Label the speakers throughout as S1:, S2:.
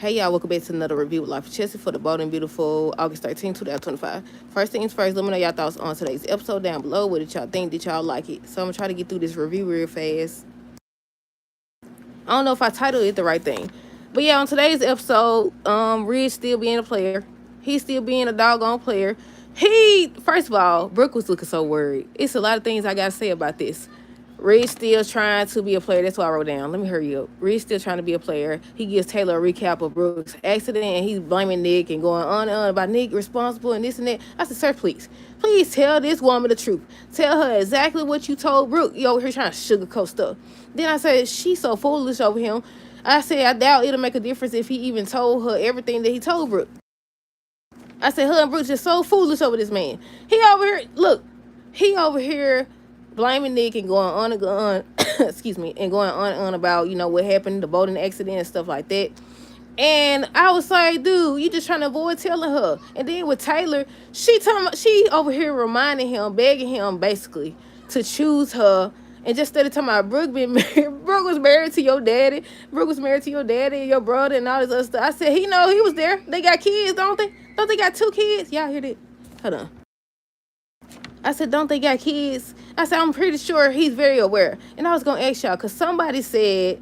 S1: Hey y'all, welcome back to another review with Life Chelsea for the bold and beautiful August 13th, 2025. First things first, let me know y'all thoughts on today's episode down below. What did y'all think? Did y'all like it? So I'm gonna try to get through this review real fast. I don't know if I titled it the right thing. But yeah, on today's episode, Ridge still being a player. He's still being a doggone player. First of all, Brooke was looking so worried. It's a lot of things I gotta say about this. Ridge still trying to be a player. That's what I wrote down. Let me hurry up. Ridge still trying to be a player. He gives Taylor a recap of Brooke's accident, and he's blaming Nick and going on and on about Nick responsible and this and that. I said, sir, please. Please tell this woman the truth. Tell her exactly what you told Brooke. You over here trying to sugarcoat stuff. Then I said, she's so foolish over him. I said, I doubt it'll make a difference if he even told her everything that he told Brooke. I said, her and Brooke just so foolish over this man. He over here blaming Nick and going on and on, excuse me, and going on and on about, what happened, the boating accident and stuff like that. And I was like, dude, you just trying to avoid telling her. And then with Taylor, she over here reminding him, begging him basically to choose her. And just instead of talking about Brooke being married, Brooke was married to your daddy. Brooke was married to your daddy and your brother and all this other stuff. I said, he was there. They got kids, don't they? Don't they got 2 kids? Y'all hear that? Hold on. I said, don't they got kids? I said, I'm pretty sure he's very aware. And I was going to ask y'all, because somebody said,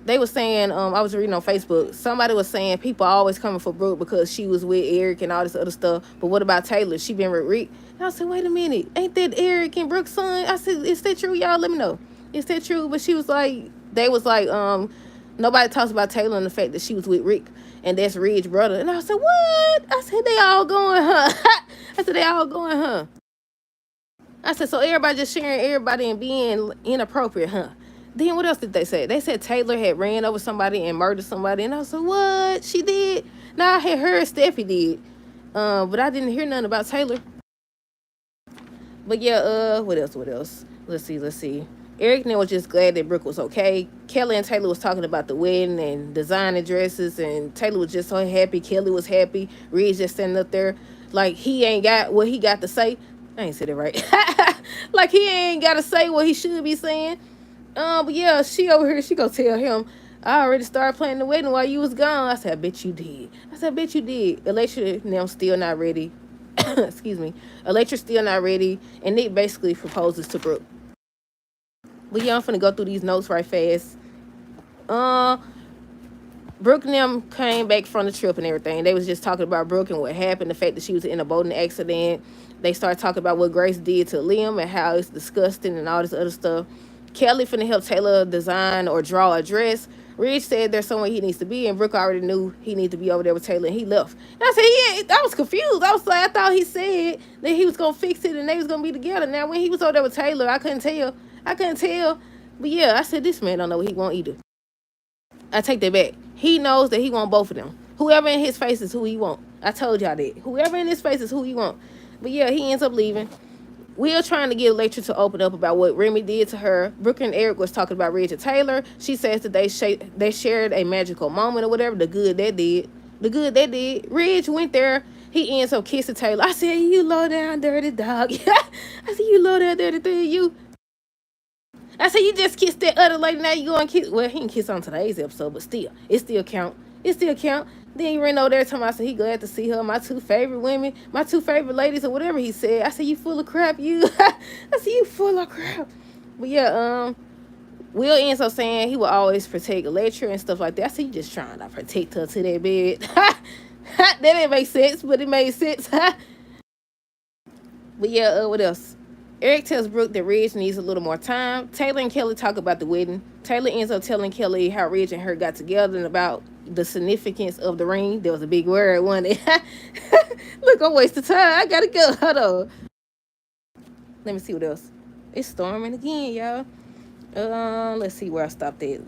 S1: they were saying, I was reading on Facebook, somebody was saying people are always coming for Brooke because she was with Eric and all this other stuff. But what about Taylor? She been with Rick. And I said, wait a minute. Ain't that Eric and Brooke's son? I said, is that true, y'all? Let me know. Is that true? But she was like, nobody talks about Taylor and the fact that she was with Rick. And that's Ridge's brother. And I said, what? I said, they all going, huh? I said, they all going, huh? I said, so everybody just sharing everybody and being inappropriate, huh? Then what else did they say? They said Taylor had ran over somebody and murdered somebody. And I said, what? She did? Now, I had heard Steffi did. But I didn't hear nothing about Taylor. But yeah, what else? Let's see. Eric and was just glad that Brooke was okay. Kelly and Taylor was talking about the wedding and designing dresses. And Taylor was just so happy. Kelly was happy. Reed just standing up there like he ain't got what he got to say. I ain't said it right. Like he ain't got to say what he should be saying. But yeah, she over here, she gonna tell him, I already started planning the wedding while you was gone. I said, I bet you did. Electra and them still not ready. Excuse me. Electra's still not ready. And Nick basically proposes to Brooke. But yeah, I'm finna go through these notes right fast. Brooke and them came back from the trip and everything. They was just talking about Brooke and what happened, the fact that she was in a boating accident. They started talking about what Grace did to Liam and how it's disgusting and all this other stuff. Kelly finna help Taylor design or draw a dress. Ridge said there's somewhere he needs to be, and Brooke already knew he needed to be over there with Taylor, and he left. And I said, I was confused. I was like, I thought he said that he was gonna fix it and they was gonna be together. Now, when he was over there with Taylor, I couldn't tell. But yeah, I said, this man don't know what he want either. I take that back. He knows that he want both of them. Whoever in his face is who he want. I told y'all that. Whoever in his face is who he want. But yeah, he ends up leaving. We're trying to get Electra to open up about what Remy did to her. Brooke and Eric was talking about Ridge and Taylor. She says that they shared a magical moment or whatever. The good they did. Ridge went there. He ends up kissing Taylor. I said, you low down dirty dog. I said, you low down dirty thing, you. I said, you just kissed that other lady. Now you go and kiss. Well, he didn't kiss on today's episode, but still. It still count. Then he ran over there telling me, I said, he glad to see her. My 2 favorite women, my 2 favorite ladies, or whatever he said. I said, you full of crap, you. I said, you full of crap. But yeah, Will ends up saying he will always protect Electra and stuff like that. I said, you just trying to protect her to that bed. That didn't make sense, but it made sense. But yeah, what else? Eric tells Brooke that Ridge needs a little more time. Taylor and Kelly talk about the wedding. Taylor ends up telling Kelly how Ridge and her got together and about the significance of the ring. There was a big word, wasn't it? Look, I'm wasting time. I gotta go. Hold on. Let me see what else. It's storming again, y'all. Let's see where I stopped at.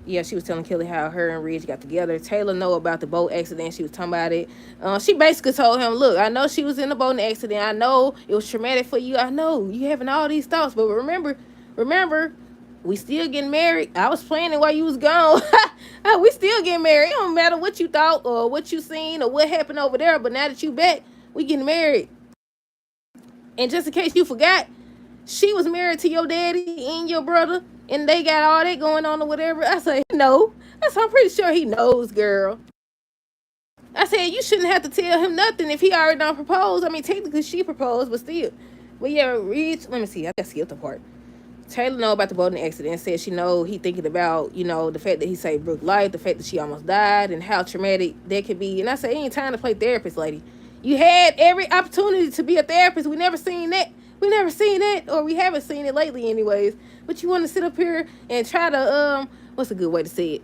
S1: Yeah, she was telling Kelly how her and Ridge got together. Taylor know about the boat accident. She was talking about it. She basically told him, look, I know she was in the boating accident. I know it was traumatic for you. I know you having all these thoughts. But remember, we still getting married. I was planning while you was gone. We still getting married. It don't matter what you thought or what you seen or what happened over there. But now that you back, we getting married. And just in case you forgot, she was married to your daddy and your brother. And they got all that going on or whatever. I say, no. I'm pretty sure he knows, girl. I said, you shouldn't have to tell him nothing if he already done proposed. I mean, technically she proposed, but still. But yeah, Ridge, let me see. I gotta skip the part. Taylor know about the boating accident. Said she know he thinking about, the fact that he saved Brooke's life, the fact that she almost died, and how traumatic that could be. And I said, it ain't time to play therapist, lady. You had every opportunity to be a therapist. We never seen that. We never seen that, or we haven't seen it lately anyways. But you want to sit up here and try to, what's a good way to say it?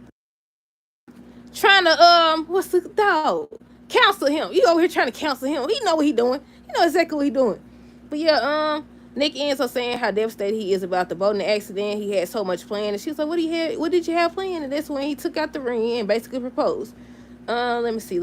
S1: Trying to, what's the dog? Counsel him. You over here trying to counsel him. He know what he doing. He know exactly what he doing. But yeah, Nick ends up saying how devastated he is about the boating accident. He had so much planned, and she was like, What did you have planned?" And that's when he took out the ring and basically proposed. Let me see.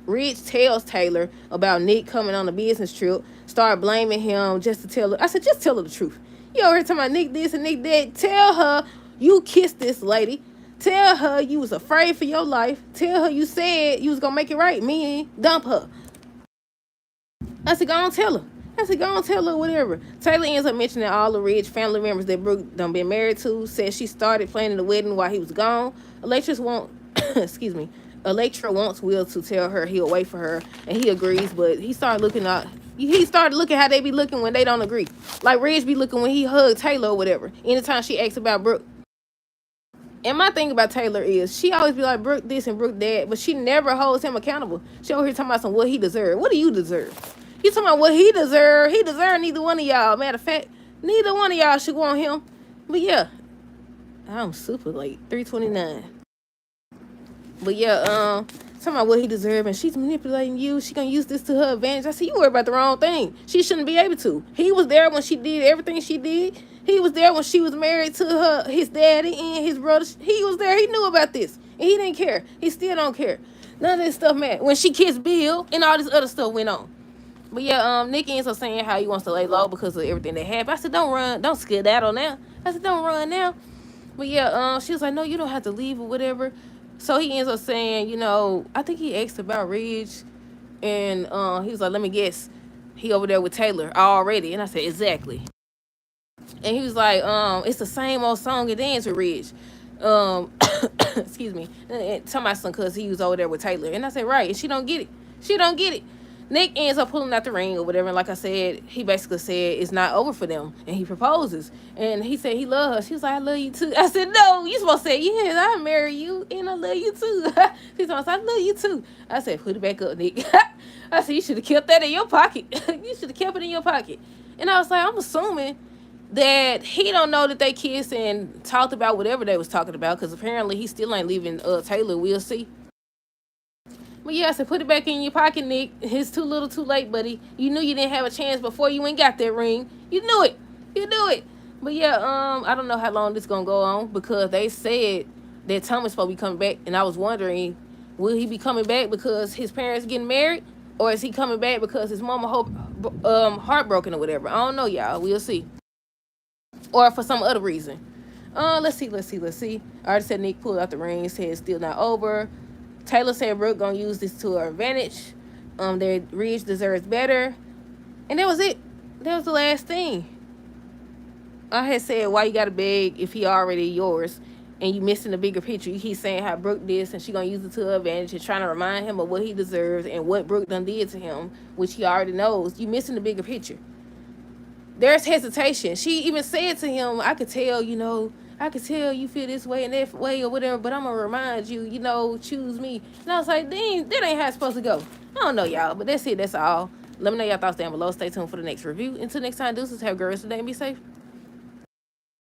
S1: Ridge tells Taylor about Nick coming on a business trip. Start blaming him just to tell her. I said, just tell her the truth. You over here talking about Nick this and Nick that. Tell her you kissed this lady. Tell her you was afraid for your life. Tell her you said you was gonna make it right. Meaning dump her. I said, go on tell her. I said, go on tell her whatever. Taylor ends up mentioning all the Ridge family members that Brooke done been married to. Said she started planning the wedding while he was gone. Electra wants Will to tell her he'll wait for her, and he agrees, but he started looking how they be looking when they don't agree. Like Ridge be looking when he hugged Taylor or whatever. Anytime she asks about Brooke. And my thing about Taylor is she always be like, Brooke this and Brooke that, but she never holds him accountable. She over here talking about what he deserves. What do you deserve? You talking about what he deserves. He deserves neither one of y'all. Matter of fact, neither one of y'all should want him. But yeah, I'm super late. 3:29. But yeah, talking about what he deserves, and she's manipulating you. She gonna use this to her advantage. I said, you worry about the wrong thing. She shouldn't be able to. He was there when she did everything she did. He was there when she was married to his daddy and his brother. He was there. He knew about this, and he didn't care. He still don't care. None of this stuff mattered. When she kissed Bill and all this other stuff went on. But yeah, Nick ends up saying how he wants to lay low because of everything that happened. I said, don't run, don't skedaddle now. I said, don't run now. But yeah, she was like, no, you don't have to leave or whatever. So he ends up saying, I think he asked about Ridge, and he was like, let me guess, he over there with Taylor already. And I said, exactly. And he was like, it's the same old song and dance with Ridge. Excuse me. And talking about some because he was over there with Taylor. And I said, right. And she don't get it. She don't get it. Nick ends up pulling out the ring or whatever. And like I said, he basically said it's not over for them. And he proposes. And he said he loved her. She was like, I love you too. I said, no, you supposed to say, yes, I marry you. And I love you too. She told us, I love you too. I said, put it back up, Nick. I said, you should have kept that in your pocket. You should have kept it in your pocket. And I was like, I'm assuming that he don't know that they kissed and talked about whatever they was talking about. Because apparently he still ain't leaving Taylor. We'll see. But yeah, I said, put it back in your pocket, Nick. It's too little too late, buddy. You knew you didn't have a chance before you ain't got that ring. You knew it. You knew it. But yeah, I don't know how long this gonna go on because they said that Thomas supposed to be coming back, and I was wondering, will he be coming back because his parents getting married, or is he coming back because his mama heartbroken or whatever? I don't know, y'all. We'll see. Or for some other reason. Let's see. I already said Nick pulled out the ring, said it's still not over. Taylor said Brooke gonna use this to her advantage. Their Ridge deserves better. And that was it. That was the last thing. I had said, why you gotta beg if he already yours and you missing the bigger picture. You keep saying how Brooke this and she gonna use it to her advantage and trying to remind him of what he deserves and what Brooke done did to him, which he already knows. You missing the bigger picture. There's hesitation. She even said to him, I could tell you feel this way and that way or whatever, but I'm going to remind you, choose me. And I was like, dang, that ain't how it's supposed to go. I don't know, y'all, but that's it. That's all. Let me know y'all thoughts down below. Stay tuned for the next review. Until next time, deuces, have girls today and be safe.